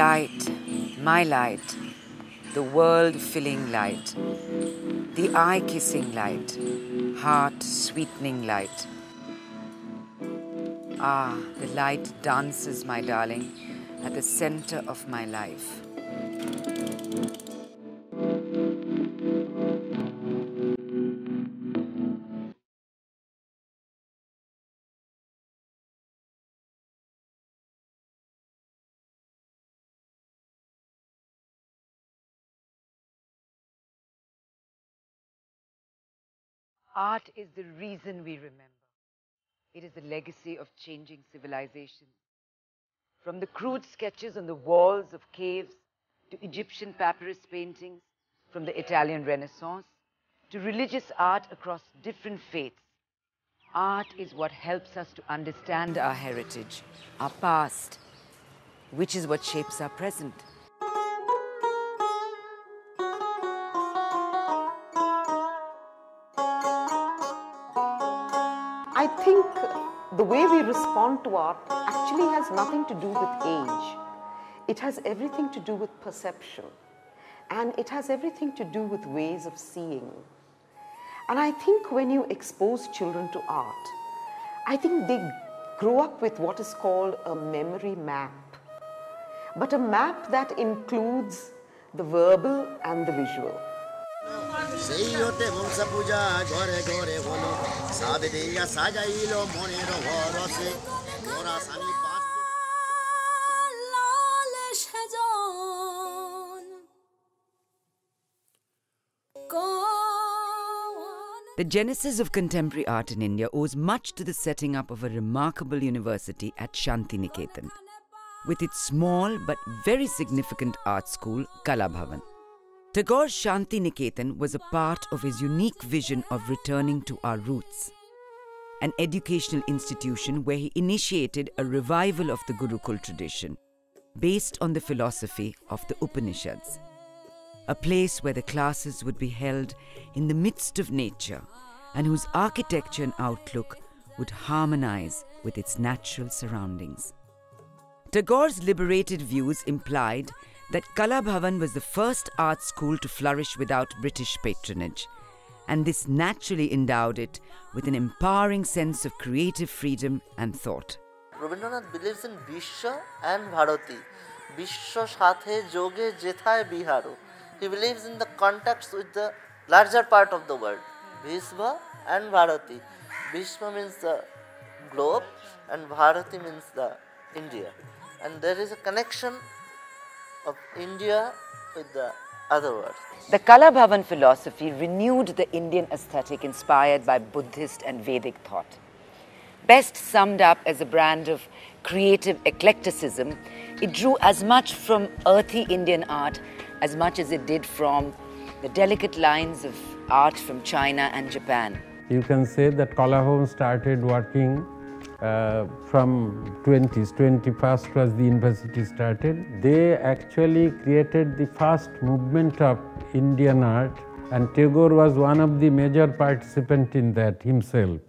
light, my light, the world-filling light, the eye-kissing light, heart-sweetening light. Ah, the light dances, my darling, at the center of my life. Art is the reason we remember. It is the legacy of changing civilization. From the crude sketches on the walls of caves to Egyptian papyrus paintings, from the Italian Renaissance to religious art across different faiths, art is what helps us to understand our heritage, our past, which is what shapes our present. I think the way we respond to art actually has nothing to do with age. It has everything to do with perception, and it has everything to do with ways of seeing. And I think when you expose children to art, I think they grow up with what is called a memory map, but a map that includes the verbal and the visual. The genesis of contemporary art in India owes much to the setting up of a remarkable university at Shantiniketan, with its small but very significant art school, Kala Bhavan. Tagore's Shantiniketan was a part of his unique vision of returning to our roots, an educational institution where he initiated a revival of the Gurukul tradition, based on the philosophy of the Upanishads. A place where the classes would be held in the midst of nature and whose architecture and outlook would harmonize with its natural surroundings. Tagore's liberated views implied that Kala Bhavan was the first art school to flourish without British patronage, and this naturally endowed it with an empowering sense of creative freedom and thought. Rabindranath believes in Vishwa and Bharati. Vishwa sathe joge jethaye biharo. He believes in the contacts with the larger part of the world, Vishwa and Bharati. Vishwa means the globe and Bharati means the India. And there is a connection of India with the other world. The Kala Bhavan philosophy renewed the Indian aesthetic inspired by Buddhist and Vedic thought. Best summed up as a brand of creative eclecticism, it drew as much from earthy Indian art as much as it did from the delicate lines of art from China and Japan. You can say that Kala Bhavan started working from 20s. 21st was the university started. They actually created the first movement of Indian art, and Tagore was one of the major participants in that himself.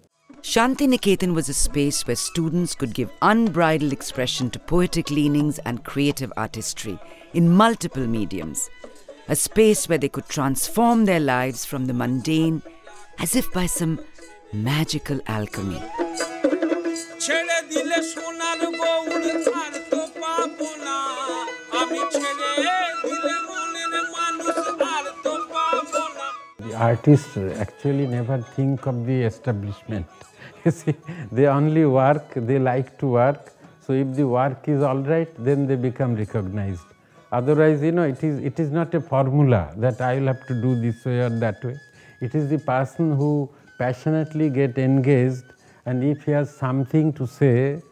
Shantiniketan was a space where students could give unbridled expression to poetic leanings and creative artistry in multiple mediums. A space where they could transform their lives from the mundane as if by some magical alchemy. The artists actually never think of the establishment. You see, they only work, they like to work. So if the work is all right, then they become recognized. Otherwise, you know, it is not a formula that I will have to do this way or that way. It is the person who passionately get engaged, and if he has something to say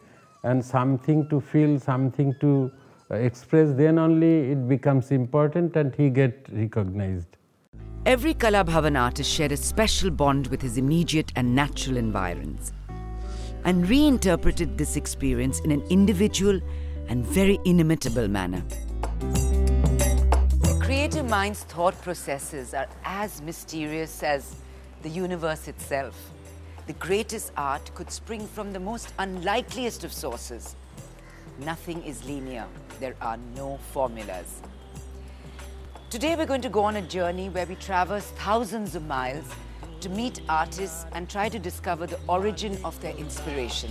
and something to feel, something to express, then only it becomes important and he get recognized. Every Kala Bhavan artist shared a special bond with his immediate and natural environs and reinterpreted this experience in an individual and very inimitable manner. The creative mind's thought processes are as mysterious as the universe itself. The greatest art could spring from the most unlikeliest of sources. Nothing is linear. There are no formulas. Today we're going to go on a journey where we traverse thousands of miles to meet artists and try to discover the origin of their inspiration.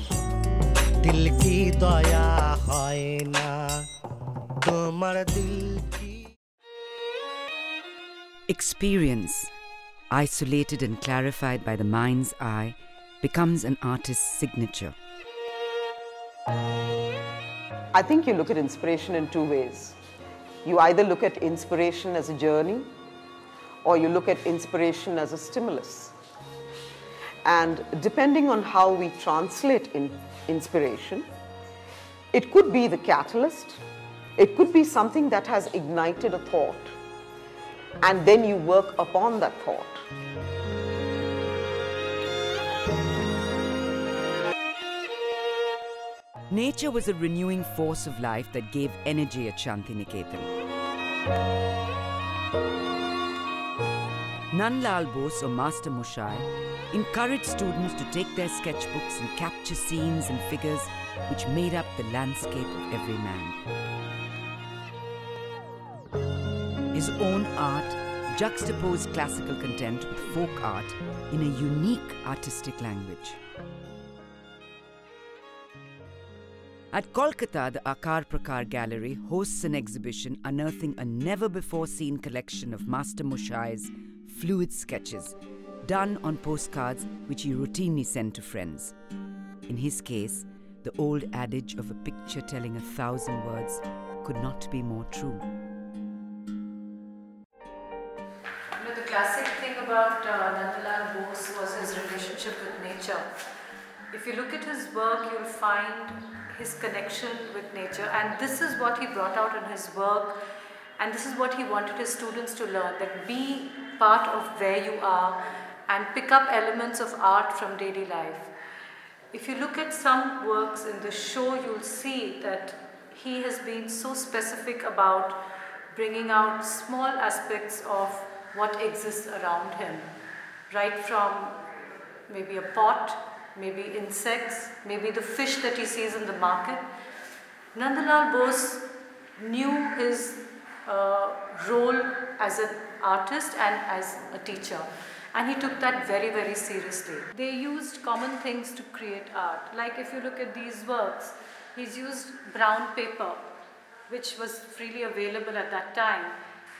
Experience, isolated and clarified by the mind's eye, becomes an artist's signature. I think you look at inspiration in two ways. You either look at inspiration as a journey, or you look at inspiration as a stimulus. And depending on how we translate inspiration, it could be the catalyst, it could be something that has ignited a thought, and then you work upon that thought. Nature was a renewing force of life that gave energy at Shantiniketan. Nandlal Bose, or Master Mushai, encouraged students to take their sketchbooks and capture scenes and figures which made up the landscape of every man. His own art juxtaposed classical content with folk art in a unique artistic language. At Kolkata, the Akar Prakar Gallery hosts an exhibition unearthing a never-before-seen collection of Master Mushai's fluid sketches, done on postcards which he routinely sent to friends. In his case, the old adage of a picture telling 1,000 words could not be more true. You know, the classic thing about Nandlal Bose was his relationship with nature. If you look at his work, you'll find his connection with nature, and this is what he brought out in his work, and this is what he wanted his students to learn, that be part of where you are and pick up elements of art from daily life. If you look at some works in the show, you'll see that he has been so specific about bringing out small aspects of what exists around him, right from maybe a pot, maybe insects, maybe the fish that he sees in the market. Nandlal Bose knew his role as an artist and as a teacher, and he took that very, very seriously. They used common things to create art. Like if you look at these works, he's used brown paper, which was freely available at that time,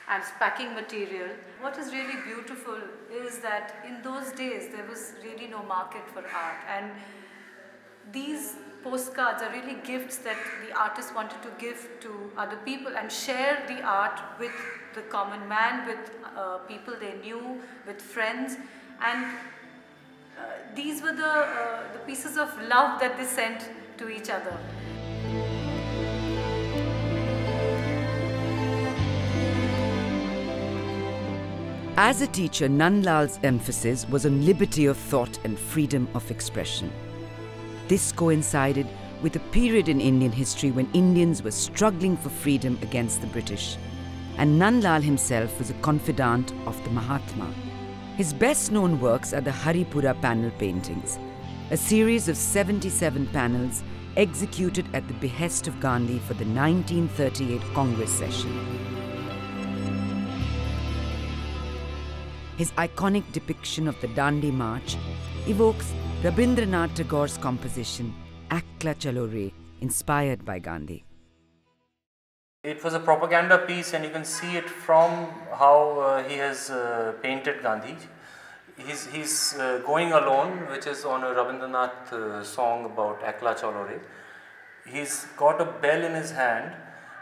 as packing material. What is really beautiful is that in those days there was really no market for art, and these postcards are really gifts that the artist wanted to give to other people and share the art with the common man, with people they knew, with friends, and these were the pieces of love that they sent to each other. As a teacher, Nandlal's emphasis was on liberty of thought and freedom of expression. This coincided with a period in Indian history when Indians were struggling for freedom against the British, and Nandlal himself was a confidant of the Mahatma. His best-known works are the Haripura panel paintings, a series of 77 panels executed at the behest of Gandhi for the 1938 Congress session. His iconic depiction of the Dandi March evokes Rabindranath Tagore's composition Akla Chalo Re, inspired by Gandhi. It was a propaganda piece, and you can see it from how he has painted Gandhi. He's going alone, which is on a Rabindranath song about Akla Chalo Re. He's got a bell in his hand,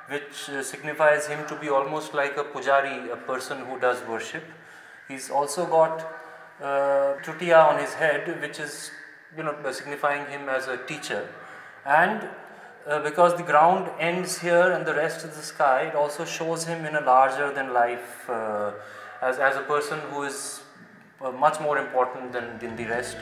which signifies him to be almost like a pujari, a person who does worship. He's also got tutiya on his head, which is, signifying him as a teacher. And because the ground ends here and the rest is the sky, it also shows him in a larger than life as a person who is much more important than the rest.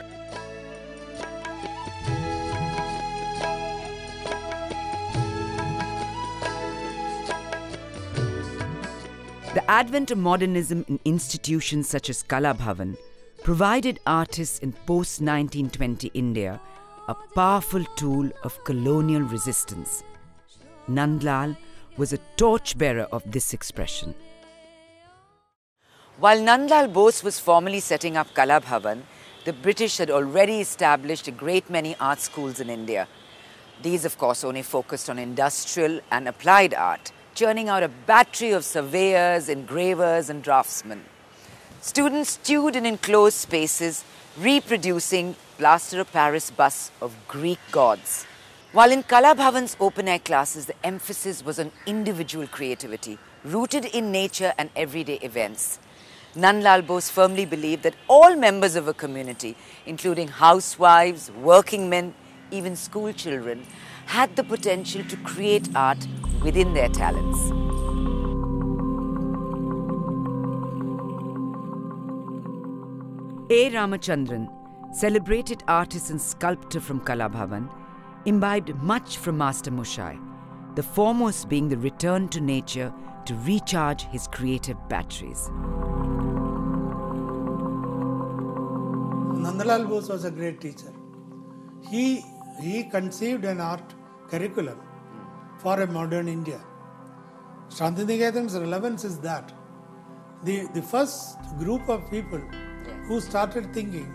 The advent of modernism in institutions such as Kala Bhavan provided artists in post-1920 India a powerful tool of colonial resistance. Nandlal was a torchbearer of this expression. While Nandlal Bose was formally setting up Kala Bhavan, the British had already established a great many art schools in India. These, of course, only focused on industrial and applied art, churning out a battery of surveyors, engravers and draftsmen. Students stewed in enclosed spaces, reproducing plaster of Paris busts of Greek gods. While in Kala Bhavan's open-air classes, the emphasis was on individual creativity, rooted in nature and everyday events. Nandlal Bose firmly believed that all members of a community, including housewives, working men, even school children, had the potential to create art within their talents. A. Ramachandran, celebrated artist and sculptor from Kala Bhavan, imbibed much from Master Mushai, the foremost being the return to nature to recharge his creative batteries. Nandlal Bose was a great teacher. He conceived an art curriculum for a modern India. Shantiniketan's relevance is that the first group of people who started thinking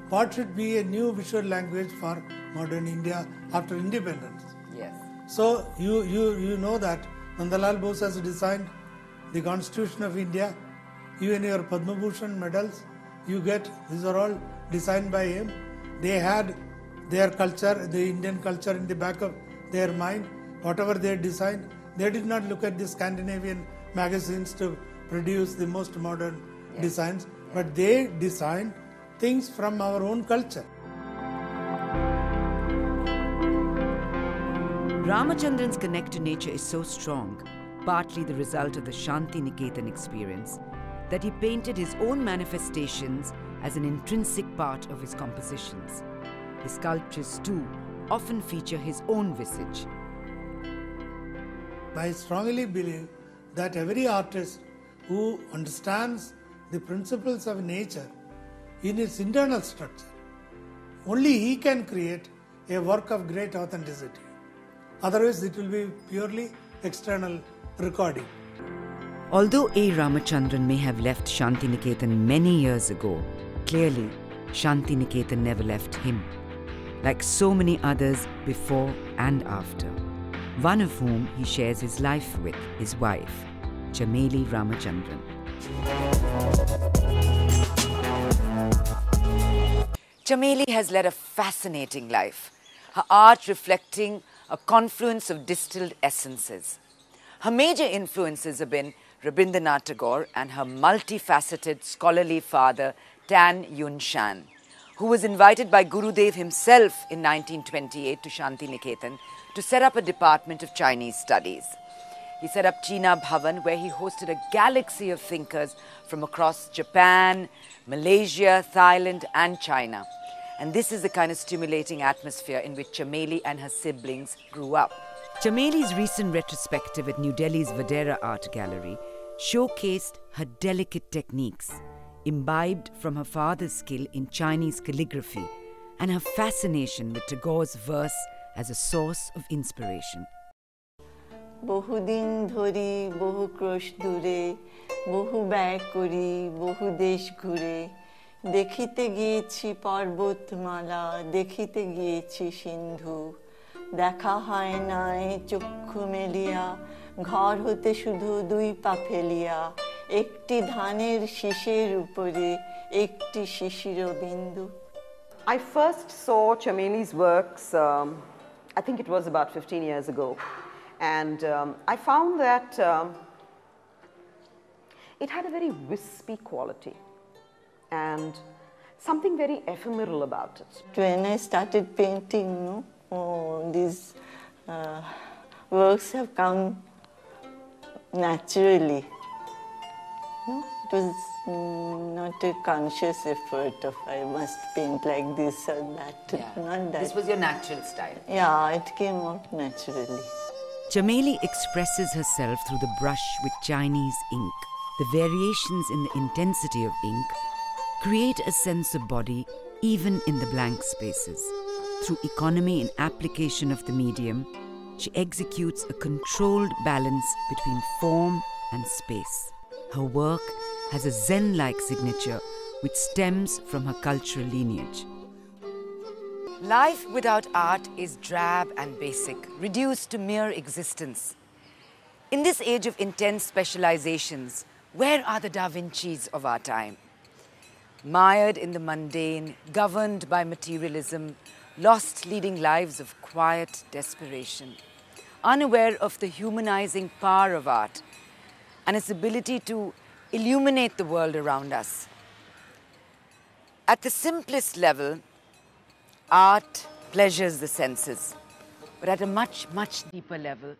what should be a new visual language for modern India after independence. Yes. So you know that Nandlal Bose has designed the Constitution of India. Even your Padma Bhushan medals you get, these are all designed by him. They had their culture, the Indian culture in the back of their mind. Whatever they designed, they did not look at the Scandinavian magazines to produce the most modern designs, but they designed things from our own culture. Ramachandran's connect to nature is so strong, partly the result of the Shantiniketan experience, that he painted his own manifestations as an intrinsic part of his compositions. His sculptures, too, often feature his own visage. I strongly believe that every artist who understands the principles of nature in its internal structure, only he can create a work of great authenticity. Otherwise, it will be purely external recording. Although A. Ramachandran may have left Shantiniketan many years ago, clearly Shantiniketan never left him, like so many others before and after, one of whom he shares his life with, his wife, Chameli Ramachandran. Chameli has led a fascinating life, her art reflecting a confluence of distilled essences. Her major influences have been Rabindranath Tagore and her multifaceted scholarly father, Tan Yun Shan, who was invited by Gurudev himself in 1928 to Shantiniketan to set up a department of Chinese studies. He set up China Bhavan, where he hosted a galaxy of thinkers from across Japan, Malaysia, Thailand and China. And this is the kind of stimulating atmosphere in which Chameli and her siblings grew up. Chameli's recent retrospective at New Delhi's Vadera Art Gallery showcased her delicate techniques, imbibed from her father's skill in Chinese calligraphy and her fascination with Tagore's verse as a source of inspiration. বহুদিন ধরি বহু ক্রোশ দূরে বহু ব্যয় করি বহু দেশ ঘুরে দেখিতে গিয়েছি পর্বতমালা দেখিতে গিয়েছি সিন্ধু দেখা হয় নাই চক্ষু মেলিয়া ঘর হতে শুধু দুই পা ফেলিয়া একটি ধানের শীষের উপরে একটি শিশির বিন্দু I first saw Chameli's works, I think it was about 15 years ago. And I found that it had a very wispy quality and something very ephemeral about it. When I started painting, these works have come naturally. It was not a conscious effort of I must paint like this or that. Not that. This was your natural style. Yeah, it came out naturally. Chameli expresses herself through the brush with Chinese ink. The variations in the intensity of ink create a sense of body even in the blank spaces. Through economy in application of the medium, she executes a controlled balance between form and space. Her work has a Zen-like signature which stems from her cultural lineage. Life without art is drab and basic, reduced to mere existence. In this age of intense specializations, where are the Da Vincis of our time? Mired in the mundane, governed by materialism, lost leading lives of quiet desperation, unaware of the humanizing power of art and its ability to illuminate the world around us. At the simplest level, art pleasures the senses, but at a much, much deeper level,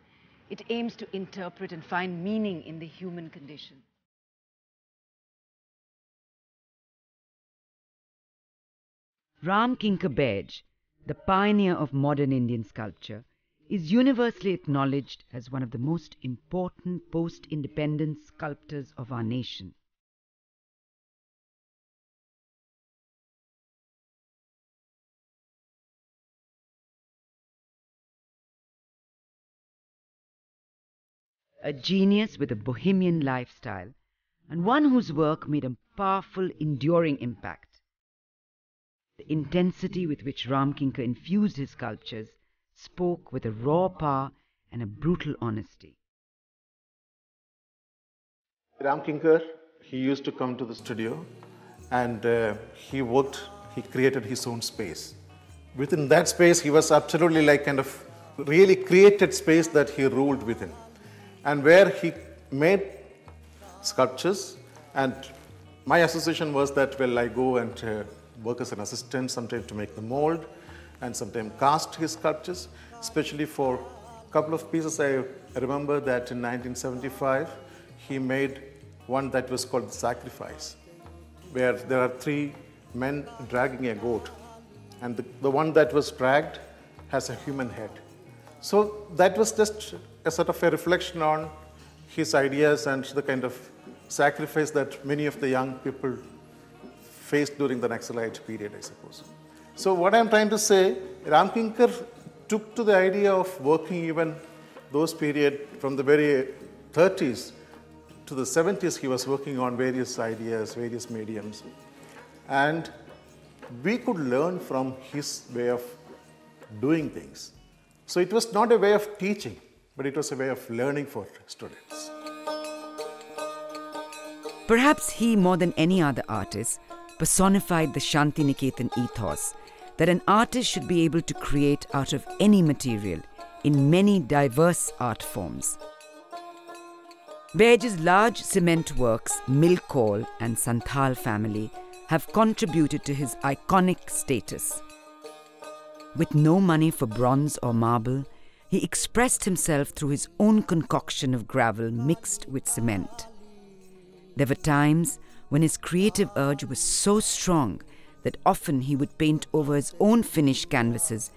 it aims to interpret and find meaning in the human condition. Ram Kinkar Baij, the pioneer of modern Indian sculpture, is universally acknowledged as one of the most important post-independence sculptors of our nation. A genius with a bohemian lifestyle and one whose work made a powerful, enduring impact. The intensity with which Ram Kinkar infused his sculptures spoke with a raw power and a brutal honesty. Ram Kinkar, he used to come to the studio and he created his own space. Within that space, he was absolutely like kind of really created space that he ruled within. And where he made sculptures, and my association was that, well, I go and work as an assistant, sometimes to make the mold, and sometimes cast his sculptures, especially for a couple of pieces. I remember that in 1975, he made one that was called The Sacrifice, where there are 3 men dragging a goat, and the one that was dragged has a human head. So that was just a sort of a reflection on his ideas and the kind of sacrifice that many of the young people faced during the Naxalite period, I suppose. So what I'm trying to say, Ram Kinkar took to the idea of working even those period from the very 30s to the 70s. He was working on various ideas, various mediums, and we could learn from his way of doing things. So it was not a way of teaching, but it was a way of learning for students. Perhaps he, more than any other artist, personified the Shantiniketan ethos that an artist should be able to create out of any material in many diverse art forms. Baij's large cement works, Milkol and Santhal family, have contributed to his iconic status. With no money for bronze or marble, he expressed himself through his own concoction of gravel mixed with cement. There were times when his creative urge was so strong that often he would paint over his own finished canvases.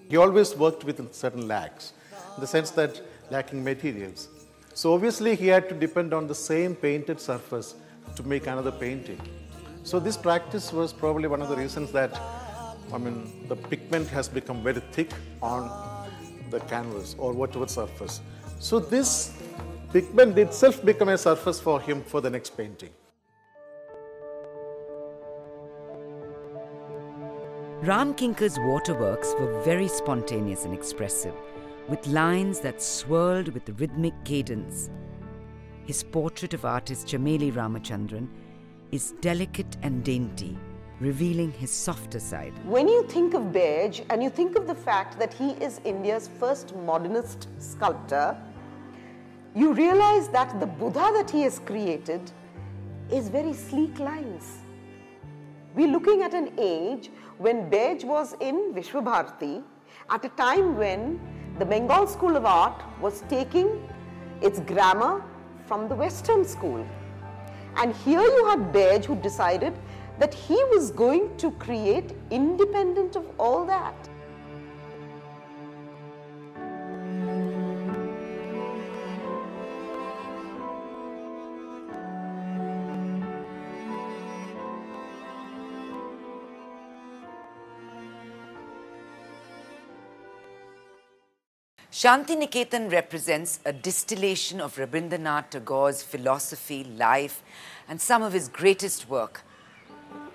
He always worked with certain lacks, in the sense that lacking materials. So obviously he had to depend on the same painted surface to make another painting. So this practice was probably one of the reasons that, the pigment has become very thick on the canvas or whatever surface. So this pigment itself became a surface for him for the next painting. Ram Kinkar's waterworks were very spontaneous and expressive, with lines that swirled with rhythmic cadence. His portrait of artist Chameli Ramachandran is delicate and dainty, revealing his softer side. When you think of Baij and you think of the fact that he is India's first modernist sculptor, you realize that the Buddha that he has created is very sleek lines. We're looking at an age when Baij was in Vishwa Bharati, at a time when the Bengal School of Art was taking its grammar from the Western school. And here you had Baij, who decided that he was going to create independent of all that. Shantiniketan represents a distillation of Rabindranath Tagore's philosophy, life, and some of his greatest work.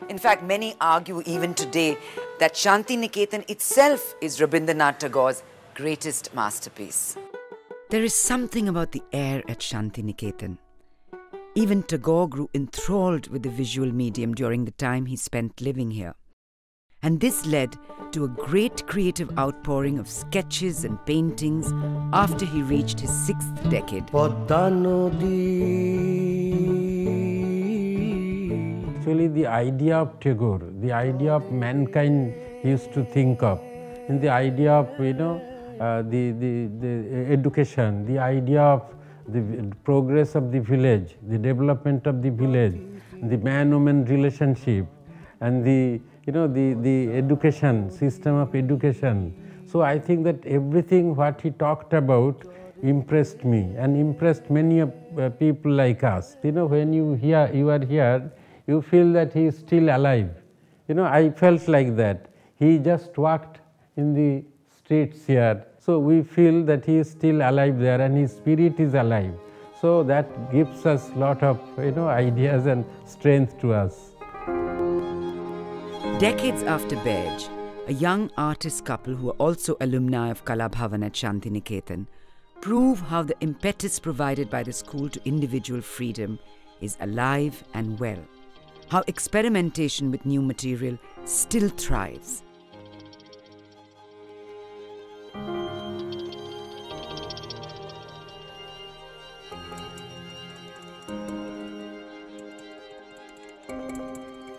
In fact, many argue even today that Shantiniketan itself is Rabindranath Tagore's greatest masterpiece. There is something about the air at Shantiniketan. Even Tagore grew enthralled with the visual medium during the time he spent living here. And this led to a great creative outpouring of sketches and paintings after he reached his 6th decade. Actually, the idea of Tagore, the idea of mankind he used to think of, in the idea of, the education, the idea of the progress of the village, the development of the village, the man-woman relationship, and the education, system of education. So I think that everything what he talked about impressed me and impressed many people like us. When you are here, you feel that he is still alive. I felt like that. He just walked in the streets here. So we feel that he is still alive there and his spirit is alive. So that gives us a lot of ideas and strength to us. Decades after Bej, a young artist couple who are also alumni of Kala Bhavana at Shantiniketan prove how the impetus provided by the school to individual freedom is alive and well. How experimentation with new material still thrives.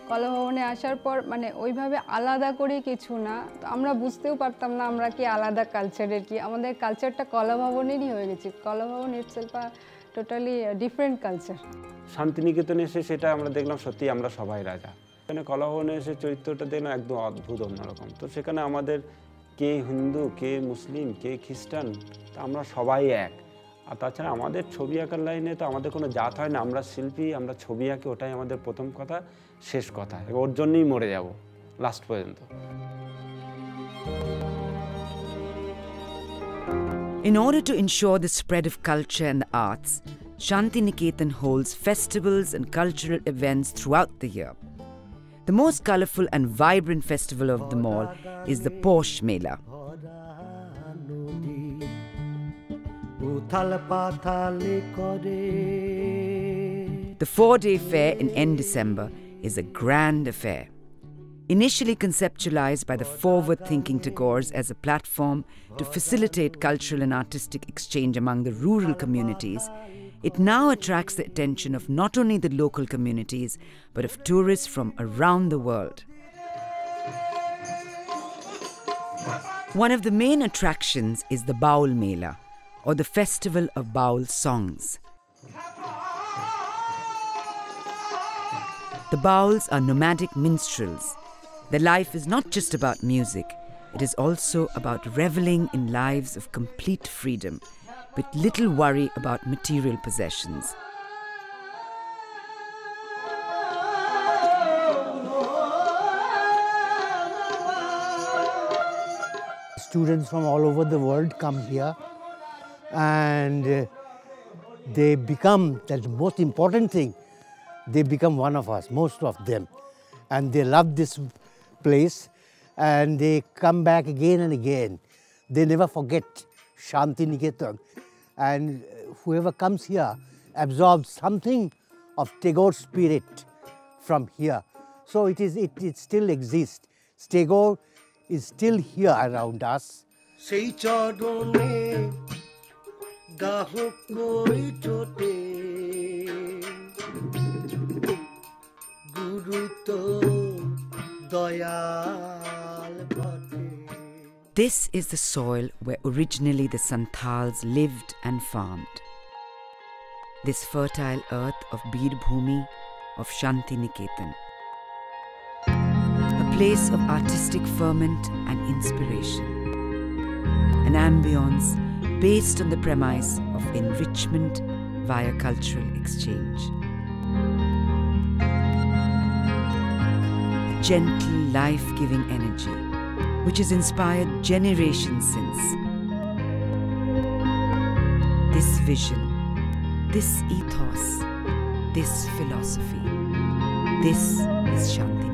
কলা ভবনে আসার পর ওইভাবে আলাদা করে কিছু না, তো আমরা বুঝতেও পারতাম না আমরা কি আলাদা কালচারের কি, আমাদের কালচারটা কলা ভবনেরই হয়ে গেছে। কলা ভবন ইটসেলফ আ টোটালি ডিফারেন্ট কালচার। শান্তিনিকেতনে এসে সেটা আমরা দেখলাম সত্যি আমরা সবাই রাজা। এখানে কলা ভবনে এসে চরিত্রটা দেখলাম একদম অদ্ভুত অন্যরকম। তো সেখানে আমাদের কে হিন্দু, কে মুসলিম, কে খ্রিস্টান, তা আমরা সবাই এক। আর তাছাড়া আমাদের ছবি আঁকার লাইনে তো আমাদের কোনো জাত হয় না, আমরা শিল্পী, আমরা ছবি আঁকি, ওটাই আমাদের প্রথম কথা, শেষ কথা, ওর জন্যই মরে যাব লাস্ট পর্যন্ত। In order to ensure the spread of culture and the arts, Shantiniketan holds festivals and cultural events throughout the year. The most colourful and vibrant festival of them all is the Posh Mela. The 4-day fair in end December is a grand affair. Initially conceptualized by the forward-thinking Tagores as a platform to facilitate cultural and artistic exchange among the rural communities, it now attracts the attention of not only the local communities, but of tourists from around the world. One of the main attractions is the Baul Mela, or the Festival of Baul Songs. The Bauls are nomadic minstrels. Their life is not just about music, it is also about reveling in lives of complete freedom, with little worry about material possessions. Students from all over the world come here and they become, that's the most important thing, they become one of us, most of them. And they love this place and they come back again and again. They never forget Shantiniketan. And whoever comes here absorbs something of Tagore's spirit from here. So it still exists. Tagore is still here around us. This is the soil where originally the Santals lived and farmed. This fertile earth of Bir Bhumi, of Shantiniketan. A place of artistic ferment and inspiration. An ambience based on the premise of enrichment via cultural exchange. A gentle, life-giving energy which has inspired generations since. vision, this ethos, this philosophy. This is Shantiniketan.